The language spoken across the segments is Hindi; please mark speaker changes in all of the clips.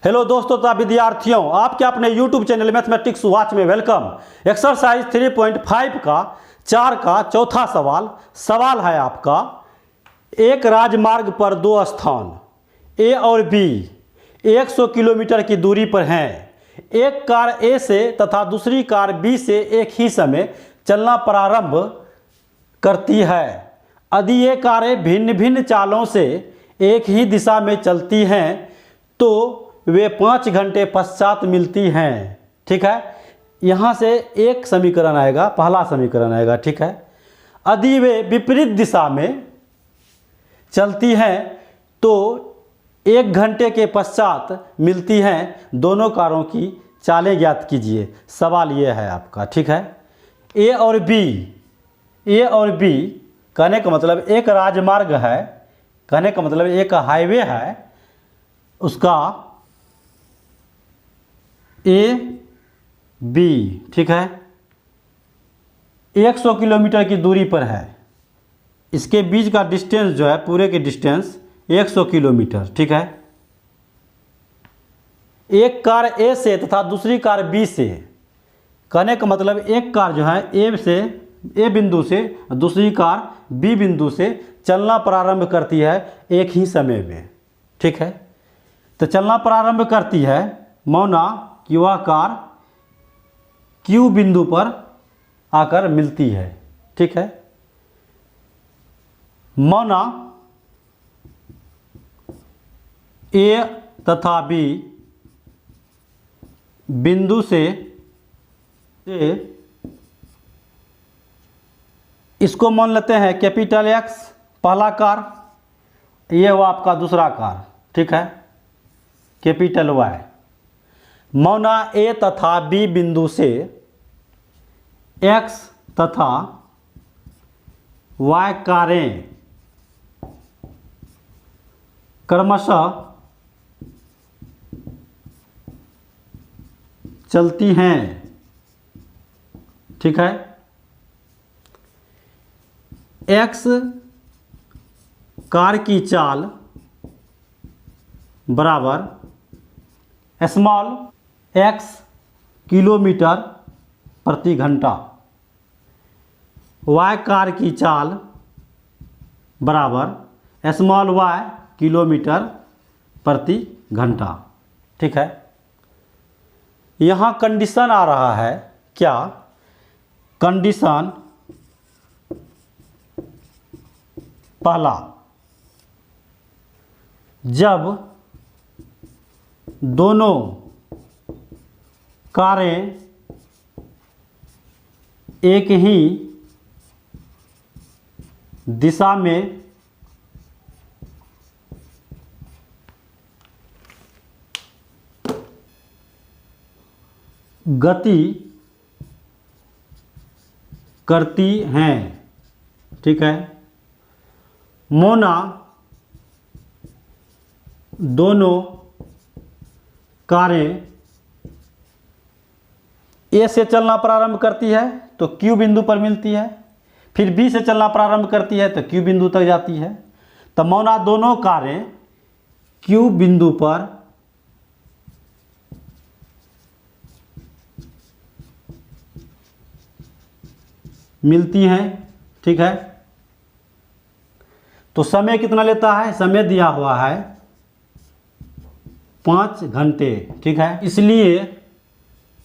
Speaker 1: हेलो दोस्तों तथा विद्यार्थियों, आपके अपने YouTube चैनल मैथमेटिक्स वॉच में वेलकम। एक्सरसाइज 3.5 का 4 का चौथा सवाल है आपका। एक राजमार्ग पर दो स्थान ए और बी 100 किलोमीटर की दूरी पर हैं। एक कार ए से तथा दूसरी कार बी से एक ही समय चलना प्रारंभ करती है। यदि ये कारें भिन्न भिन्न चालों से एक ही दिशा में चलती हैं तो वे 5 घंटे पश्चात मिलती हैं। ठीक है, यहाँ से एक समीकरण आएगा, पहला समीकरण आएगा। ठीक है, यदि वे विपरीत दिशा में चलती हैं तो 1 घंटे के पश्चात मिलती हैं। दोनों कारों की चालें ज्ञात कीजिए। सवाल ये है आपका। ठीक है, ए और बी कहने का मतलब एक राजमार्ग है, कहने का मतलब एक हाईवे है, उसका ए बी, ठीक है, 100 किलोमीटर की दूरी पर है। इसके बीच का डिस्टेंस जो है, पूरे के डिस्टेंस 100 किलोमीटर। ठीक है, एक कार ए से तथा दूसरी कार बी से, कहने का मतलब एक कार जो है ए बिंदु से, दूसरी कार बी बिंदु से चलना प्रारंभ करती है एक ही समय में। ठीक है, तो चलना प्रारंभ करती है मौना कि वह कार क्यू बिंदु पर आकर मिलती है। ठीक है, मौना ए तथा बी बिंदु से इसको मान लेते हैं कैपिटल एक्स पहला कार, ये हुआ आपका दूसरा कार। ठीक है, कैपिटल वाई। मौना ए तथा बी बिंदु से एक्स तथा वाई कारें क्रमशः चलती हैं। ठीक है, एक्स कार की चाल बराबर स्मॉल एक्स किलोमीटर प्रति घंटा, वाई कार की चाल बराबर स्मॉल वाई किलोमीटर प्रति घंटा। ठीक है, यहाँ कंडीशन आ रहा है क्या? कंडीशन पहला, जब दोनों कारें एक ही दिशा में गति करती हैं। ठीक है, मौना दोनों कारें ए से चलना प्रारंभ करती है तो क्यू बिंदु पर मिलती है, फिर बी से चलना प्रारंभ करती है तो क्यू बिंदु तक जाती है। तो मौना दोनों कारें क्यू बिंदु पर मिलती हैं। ठीक है, तो समय कितना लेता है? समय दिया हुआ है 5 घंटे। ठीक है, इसलिए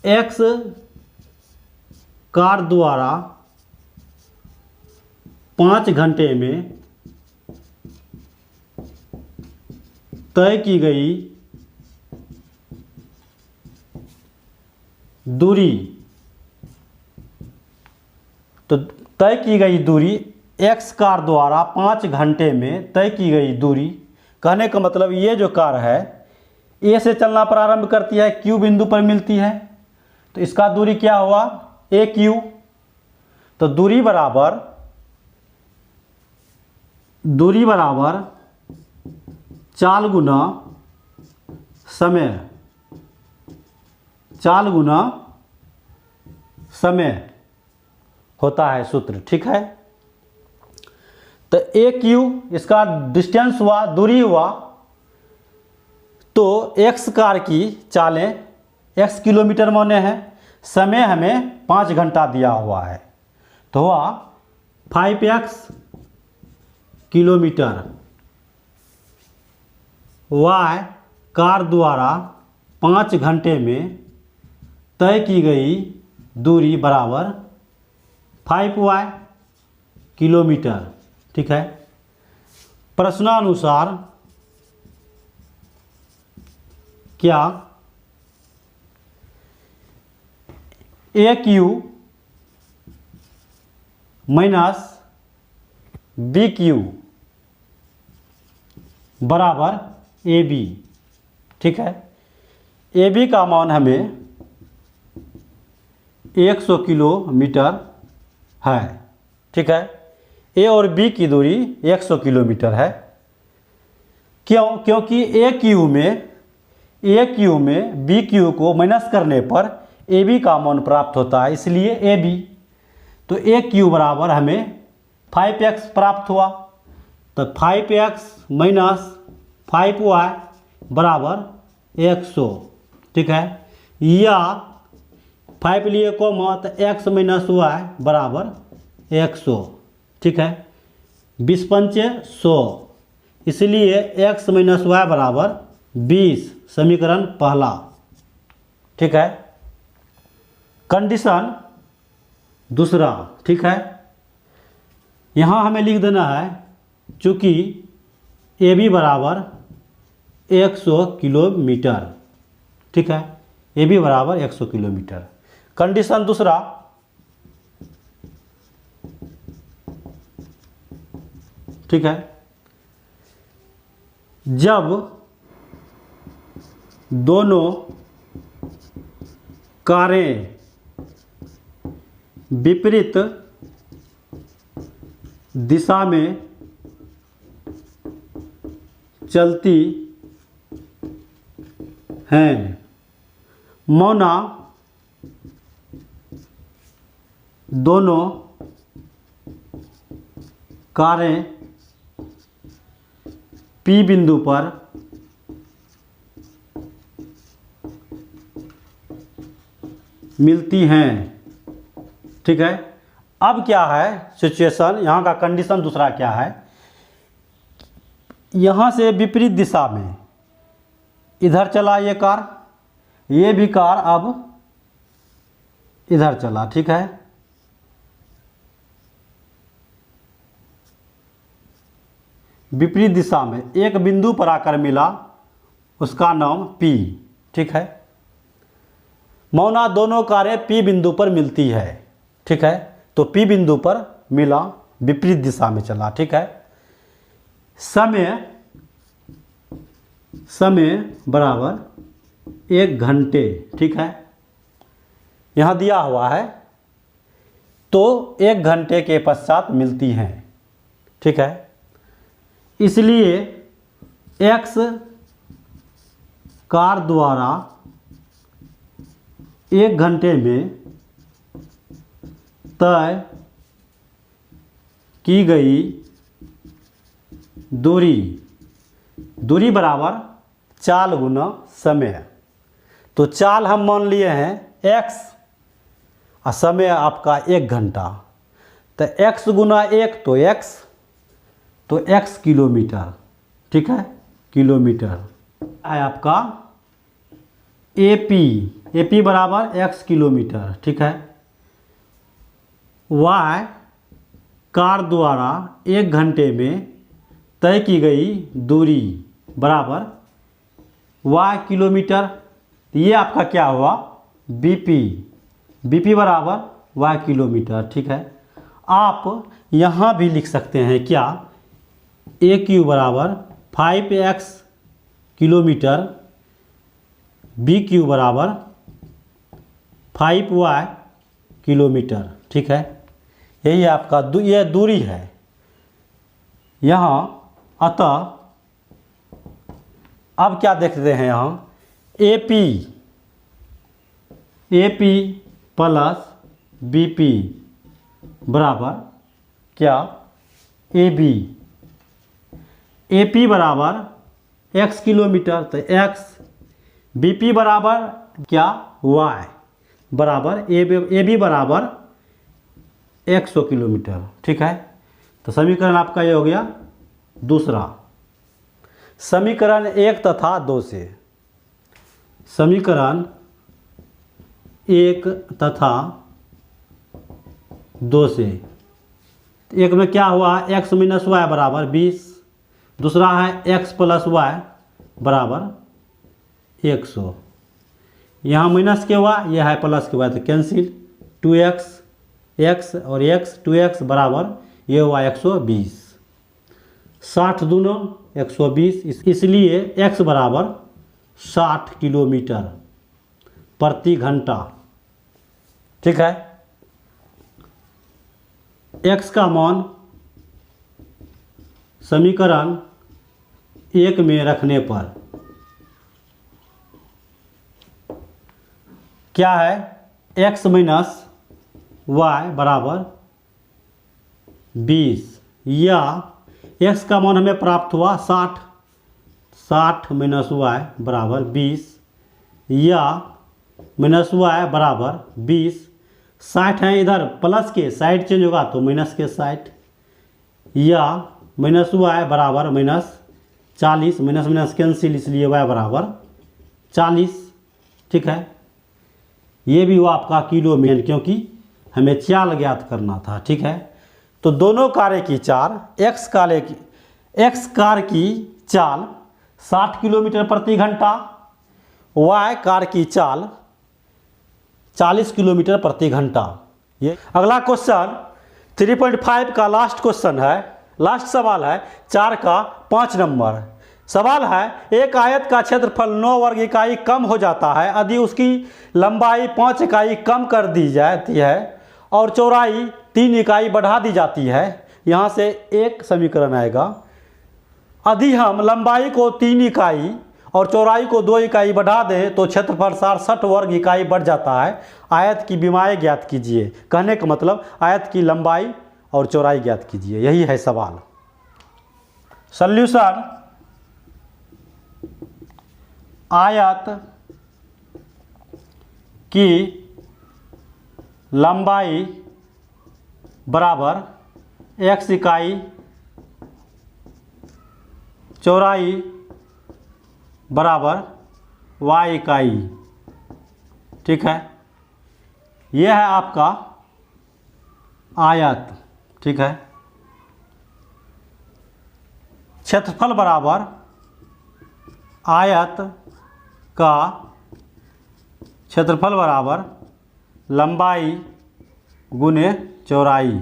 Speaker 1: एक्स कार द्वारा 5 घंटे में तय की गई दूरी, तो तय की गई दूरी एक्स कार द्वारा 5 घंटे में तय की गई दूरी, कहने का मतलब ये जो कार है ए से चलना प्रारंभ करती है, क्यू बिंदु पर मिलती है, तो इसका दूरी क्या हुआ? ए क्यू। तो दूरी बराबर 4 गुना समय, 4 गुना समय होता है सूत्र। ठीक है, तो ए क्यू इसका डिस्टेंस हुआ, दूरी हुआ, तो x कार की चालें x किलोमीटर माने हैं, समय हमें 5 घंटा दिया हुआ है, तो हुआ 5x किलोमीटर। y कार द्वारा 5 घंटे में तय की गई दूरी बराबर 5y किलोमीटर। ठीक है। प्रश्नानुसार क्या AQ माइनस BQ बराबर AB। ठीक है। AB का मान हमें 100 किलोमीटर है। ठीक है। A और B की दूरी 100 किलोमीटर है। क्यों? क्योंकि AQ में BQ को माइनस करने पर AB का मान प्राप्त होता है, इसलिए AB। तो AQ बराबर हमें 5x प्राप्त हुआ, तो 5x माइनस 5y बराबर 100। ठीक है। या 5 लिए कॉमा तो x माइनस y बराबर 100। ठीक है। 20 पंचे 100, इसलिए x माइनस y बराबर 20, समीकरण पहला। ठीक है। कंडीशन दूसरा। ठीक है। यहाँ हमें लिख देना है, चूँकि AB बराबर 100 किलोमीटर। ठीक है। AB बराबर 100 किलोमीटर। कंडीशन दूसरा, ठीक है, जब दोनों कारें विपरीत दिशा में चलती हैं, मौना दोनों कारें P बिंदु पर मिलती हैं। ठीक है। अब क्या है सिचुएशन, यहाँ का कंडीशन दूसरा क्या है, यहाँ से विपरीत दिशा में इधर चला ये कार, ये भी कार अब इधर चला। ठीक है। विपरीत दिशा में एक बिंदु पर आकर मिला, उसका नाम P। ठीक है। मौना दोनों कारें P बिंदु पर मिलती है। ठीक है। तो P बिंदु पर मिला, विपरीत दिशा में चला। ठीक है। समय बराबर 1 घंटे। ठीक है। यहाँ दिया हुआ है, तो 1 घंटे के पश्चात मिलती हैं। ठीक है। इसलिए X कार द्वारा 1 घंटे में तय की गई दूरी बराबर चाल गुना समय। तो चाल हम मान लिए हैं x और समय आपका 1 घंटा, तो x गुना 1 तो x किलोमीटर। ठीक है। किलोमीटर है आपका AP बराबर x किलोमीटर। ठीक है। y कार द्वारा 1 घंटे में तय की गई दूरी बराबर y किलोमीटर। ये आपका क्या हुआ BP बराबर y किलोमीटर। ठीक है। आप यहाँ भी लिख सकते हैं क्या, AQ बराबर 5x किलोमीटर, BQ बराबर 5y किलोमीटर। ठीक है। यही आपका ये दूरी है यहाँ। अतः अब क्या देखते हैं यहाँ, AP प्लस BP बराबर क्या AB। AP बराबर x किलोमीटर, तो x BP बराबर क्या, y बराबर ए बी बराबर 100 किलोमीटर। ठीक है, तो समीकरण आपका ये हो गया दूसरा। समीकरण 1 तथा 2 से, समीकरण 1 तथा 2 से, एक में क्या हुआ, x माइनस वाई बराबर 20, दूसरा है x प्लस वाई बराबर 100। यहाँ माइनस के हुआ, यह है प्लस के हुआ, तो कैंसिल, 2x x और x 2x बराबर ये हुआ 120, 60 दूनों 120, इसलिए x बराबर 60 किलोमीटर प्रति घंटा। ठीक है, x का मान समीकरण 1 में रखने पर क्या है, x माइनस वाई बराबर 20, या x का मान हमें प्राप्त हुआ 60 माइनस वाई बराबर 20, या माइनस वाई बराबर 20, 60 है इधर प्लस के साइड चेंज होगा तो माइनस के 60, या माइनस वाई बराबर -40, माइनस माइनस कैंसिल, इसलिए वाई बराबर 40। ठीक है, ये भी हुआ आपका किलो में, क्योंकि हमें चाल ज्ञात करना था। ठीक है, तो दोनों कार्य की चाल, एक्स कार की चाल 60 किलोमीटर प्रति घंटा, वाई कार की चाल 40 किलोमीटर प्रति घंटा। ये अगला क्वेश्चन 3.5 का लास्ट क्वेश्चन है, लास्ट सवाल है 4 का 5 नंबर। सवाल है, एक आयत का क्षेत्रफल 9 वर्ग इकाई कम हो जाता है यदि उसकी लंबाई 5 इकाई कम कर दी जाती है और चौड़ाई 3 इकाई बढ़ा दी जाती है। यहाँ से एक समीकरण आएगा, यदि हम लंबाई को 3 इकाई और चौड़ाई को 2 इकाई बढ़ा दें तो क्षेत्रफल 60 वर्ग इकाई बढ़ जाता है। आयत की विमाएँ ज्ञात कीजिए। कहने का मतलब आयत की लंबाई और चौड़ाई ज्ञात कीजिए, यही है सवाल। सॉल्यूशन, आयत की लंबाई बराबर x इकाई, चौड़ाई बराबर y इकाई। ठीक है, यह है आपका आयत। ठीक है, क्षेत्रफल बराबर आयत का क्षेत्रफल बराबर लंबाई गुने चौड़ाई,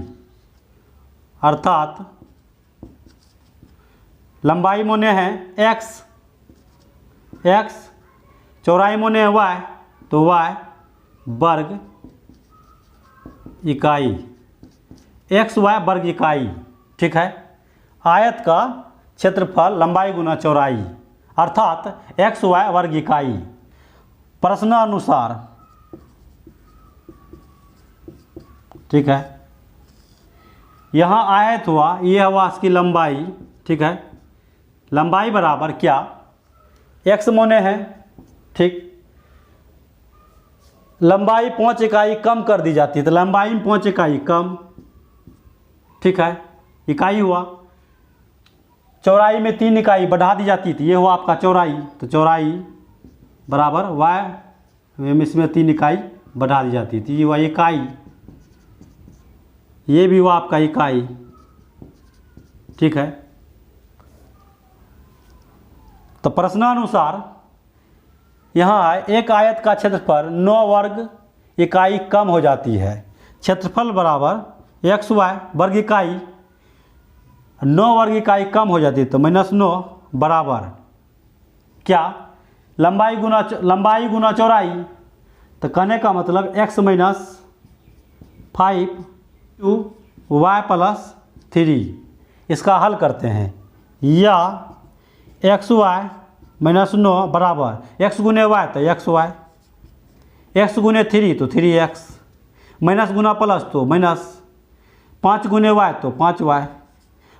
Speaker 1: अर्थात लंबाई मोने है x, चौड़ाई मोने है y, तो y वर्ग इकाई, xy वर्ग इकाई। ठीक है, आयत का क्षेत्रफल लंबाई गुना चौड़ाई अर्थात xy वर्ग इकाई। प्रश्नानुसार, ठीक है, यहाँ आयत हुआ, ये हुआ इसकी लंबाई। ठीक है, लंबाई बराबर क्या, x मोने है। ठीक, लंबाई 5 इकाई कम कर दी जाती है तो लंबाई में 5 इकाई कम। ठीक है, इकाई हुआ। चौड़ाई में 3 इकाई बढ़ा दी जाती थी, ये हुआ आपका चौड़ाई, तो चौड़ाई बराबर y, इसमें 3 इकाई बढ़ा दी जाती थी, ये हुआ इकाई, ये भी हुआ आपका इकाई। ठीक है, तो प्रश्नानुसार यहाँ है, एक आयत का क्षेत्रफल 9 वर्ग इकाई कम हो जाती है। क्षेत्रफल बराबर xy वर्ग इकाई, 9 वर्ग इकाई कम हो जाती है तो -9 बराबर क्या, लंबाई गुना चौड़ाई। तो कहने का मतलब x minus 5 to y plus 3, इसका हल करते हैं, या xy -9 बराबर x गुने y तो xy, x गुने 3 तो 3x, माइनस गुना प्लस तो माइनस, 5 गुने y तो 5y,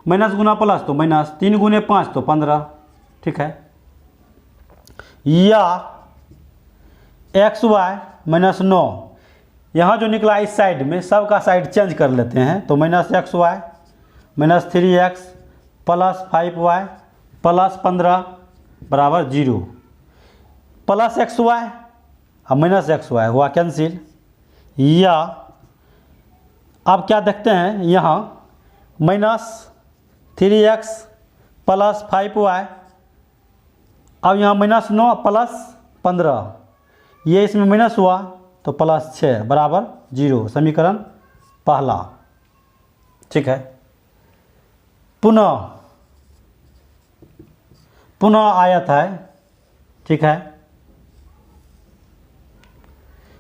Speaker 1: माइनस गुना प्लस तो माइनस, 3 गुने 5 तो 15। ठीक है, या एक्स वाई माइनस 9, यहाँ जो निकला इस साइड में सब का साइड चेंज कर लेते हैं, तो minus x y minus 3x plus 5y plus 15 बराबर 0, प्लस एक्स वाई और माइनस एक्स वाई हुआ कैंसिल। या अब क्या देखते हैं, यहाँ माइनस 3x प्लस 5y, अब यहाँ माइनस 9 प्लस 15, ये इसमें माइनस हुआ तो प्लस 6 बराबर 0, समीकरण पहला। ठीक है, पुनः आयत है। ठीक है,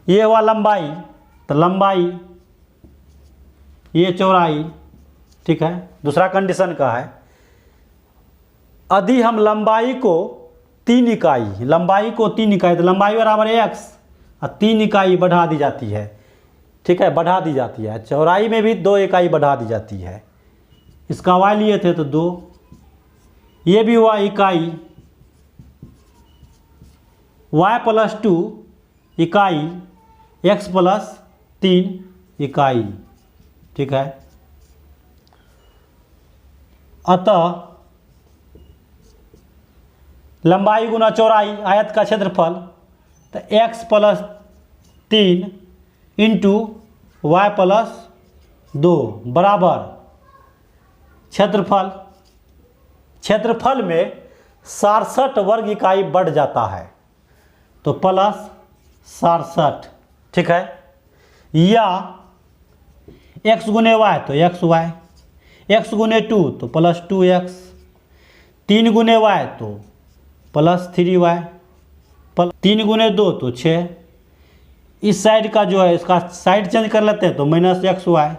Speaker 1: ये हुआ लंबाई, तो लंबाई ये चौड़ाई। ठीक है, दूसरा कंडीशन का है, यदि हम लंबाई को 3 इकाई तो लंबाई बराबर x और 3 इकाई बढ़ा दी जाती है। ठीक है, बढ़ा दी जाती है। चौड़ाई में भी 2 इकाई बढ़ा दी जाती है। इसका y लिए थे तो 2, ये भी हुआ इकाई, y प्लस 2 इकाई, x प्लस 3 इकाई। ठीक है, अतः लंबाई गुना चौड़ाई आयत का क्षेत्रफल, तो x plus 3 into y plus 2 बराबर क्षेत्रफल में 67 वर्ग इकाई बढ़ जाता है, तो प्लस 67। ठीक है, या x गुने वाई तो एक्स वाई, एक्स गुने 2 तो प्लस 2x, 3 गुने वाई तो प्लस 3y, 3 गुने 2 तो 6। इस साइड का जो है इसका साइड चेंज कर लेते हैं, तो माइनस एक्स वाई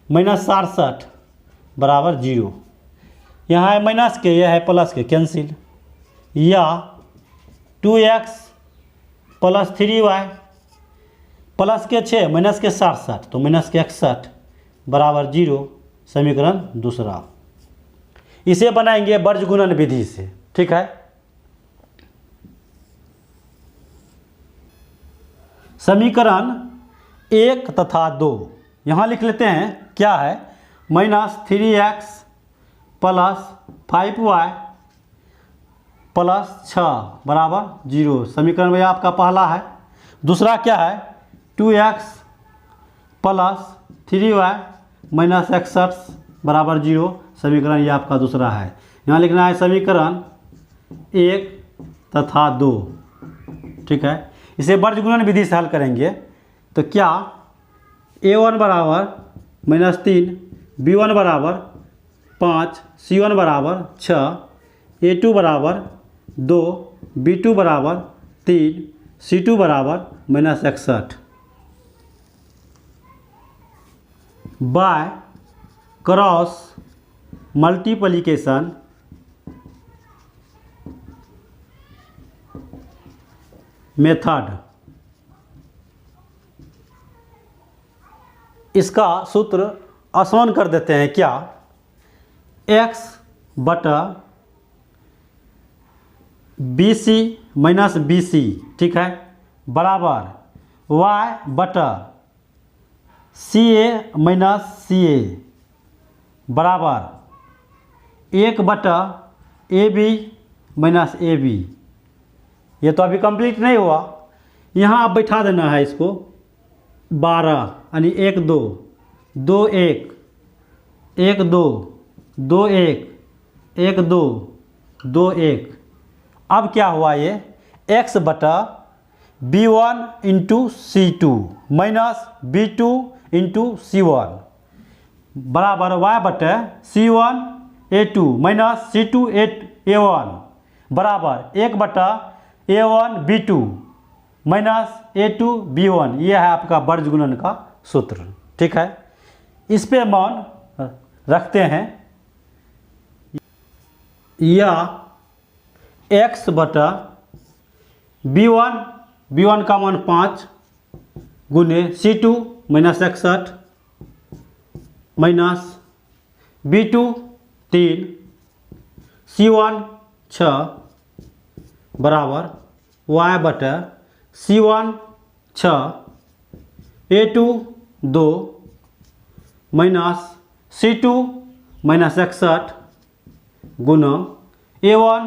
Speaker 1: माइनस 67 बराबर 0। यहाँ है माइनस के, यह है प्लस के, कैंसिल। या 2x प्लस 3y प्लस के 6 माइनस के 67 तो माइनस के 61 बराबर 0, समीकरण दूसरा। इसे बनाएंगे वर्ज गुणन विधि से। ठीक है, समीकरण 1 तथा 2 यहाँ लिख लेते हैं। क्या है, minus 3x plus 5y plus 6 बराबर 0, समीकरण में आपका पहला है। दूसरा क्या है, 2x प्लस 3y माइनस 61 बराबर 0, समीकरण ये आपका दूसरा है। यहाँ लिखना है समीकरण 1 तथा 2। ठीक है, इसे वर्ज गुणन विधि से हल करेंगे तो क्या, a1 बराबर माइनस 3, b1 बराबर 5, c1 बराबर 6, a2 बराबर 2, b2 बराबर 3, c2 बराबर minus 61 by cross multiplication method. इसका सूत्र आसान कर देते हैं। क्या, x बटा BC माइनस BC, ठीक है, बराबर y बटा CA माइनस CA बराबर 1 बटा AB माइनस AB। ये तो अभी कंप्लीट नहीं हुआ, यहाँ आप बैठा देना है इसको 12 यानी 1 2 2 1 1 2 2 1 1 2 2 1। अब क्या हुआ, ये x बटा B1 into C2 minus B2 into C1 बराबर y बटा C1 A2 minus C2 A1 बराबर 1 बटा A1 B2 minus A2 B1। यह है आपका वर्ज गुणन का सूत्र। ठीक है, इस पे मान रखते हैं, या x बटा B1 का मान 5 गुने C2 minus 61 minus B2 3 C1 6 बराबर y बटा C1 6, A2 2 minus C2 minus 61 गुना A1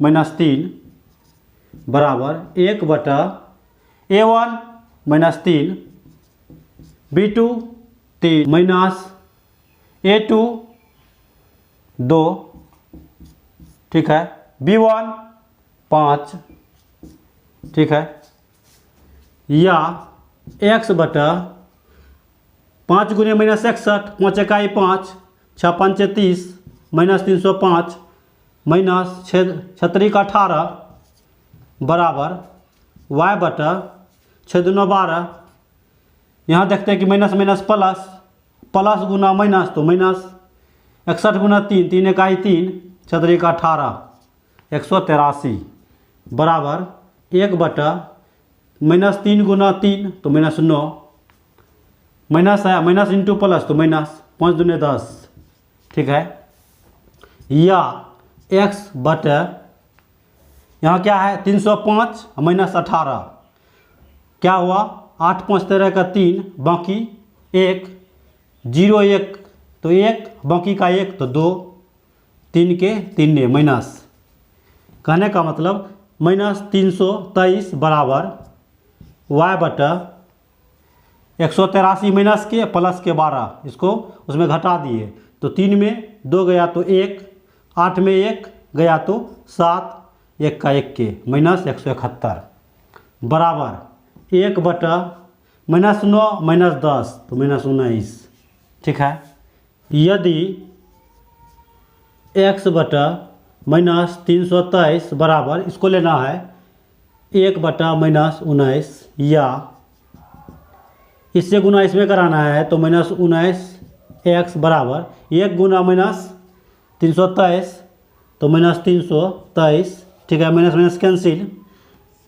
Speaker 1: माइनस 3 बराबर 1 बटा A1 minus 3, B2 3 minus A2 2, ठीक है, B1 5, ठीक है, या x बटा 5 गुने माइनस 61, 5 इकाई 5, 6 5 30 माइनस 305 माइनस 6 3 18 बराबर y बटा 6 2 12। यहाँ देखते हैं कि माइनस माइनस प्लस, प्लस गुना माइनस तो माइनस 61 गुना 3, 3 इकाई 3, 6 3 18 183 बराबर 1 बटा माइनस 3 गुना 3 तो माइनस 9, माइनस है माइनस इंटू प्लस तो माइनस 5 दूने 10, ठीक है, या x बटा यहाँ क्या है 305 माइनस 18 क्या हुआ 8 5 13 का 3 बाकी 1 0 1 तो 1 बाकी का 1 तो 2 3 के 3 ने माइनस, कहने का मतलब माइनस 323 बराबर y बटा 183 माइनस के प्लस के 12, इसको उसमें घटा दिए तो 3 में 2 गया तो 1, 8 में 1 गया तो 7, 1 का 1 के माइनस 171 बराबर 1 बटा माइनस 9 माइनस 10 तो माइनस 19, ठीक है, यदि x बटा माइनस 323 बराबर इसको लेना है 1 बटा माइनस 19 या इससे गुना इसमें कराना है तो माइनस 19 x बराबर 1 गुना माइनस 323 तो माइनस 323, ठीक है, माइनस माइनस कैंसिल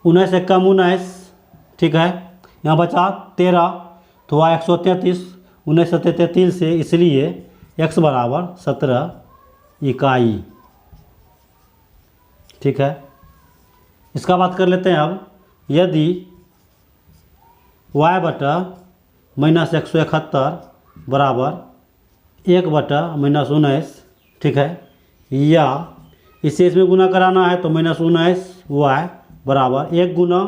Speaker 1: 19 एक कम 19, ठीक है, यहाँ बचा 13 तो हुआ 133, 19 33 से, इसलिए x बराबर 17 इकाई, ठीक है। इसका बात कर लेते हैं अब, यदि y बटा माइनस 171 बराबर 1 बटा माइनस 19, ठीक है, या इसे इसमें गुना कराना है तो माइनस 19 y बराबर 1 गुना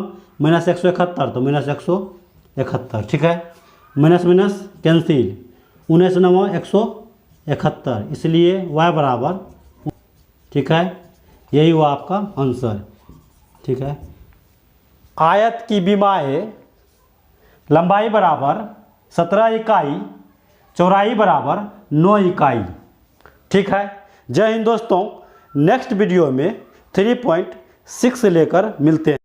Speaker 1: माइनस 171 तो माइनस 171, ठीक है, माइनस माइनस कैंसिल 19 9 171, इसलिए y बराबर, ठीक है, यही हुआ आपका आंसर, ठीक है। आयत की विमाएँ लंबाई बराबर 17 इकाई, चौड़ाई बराबर 9 इकाई, ठीक है। जय हिंद दोस्तों, नेक्स्ट वीडियो में 3.6 लेकर मिलते हैं।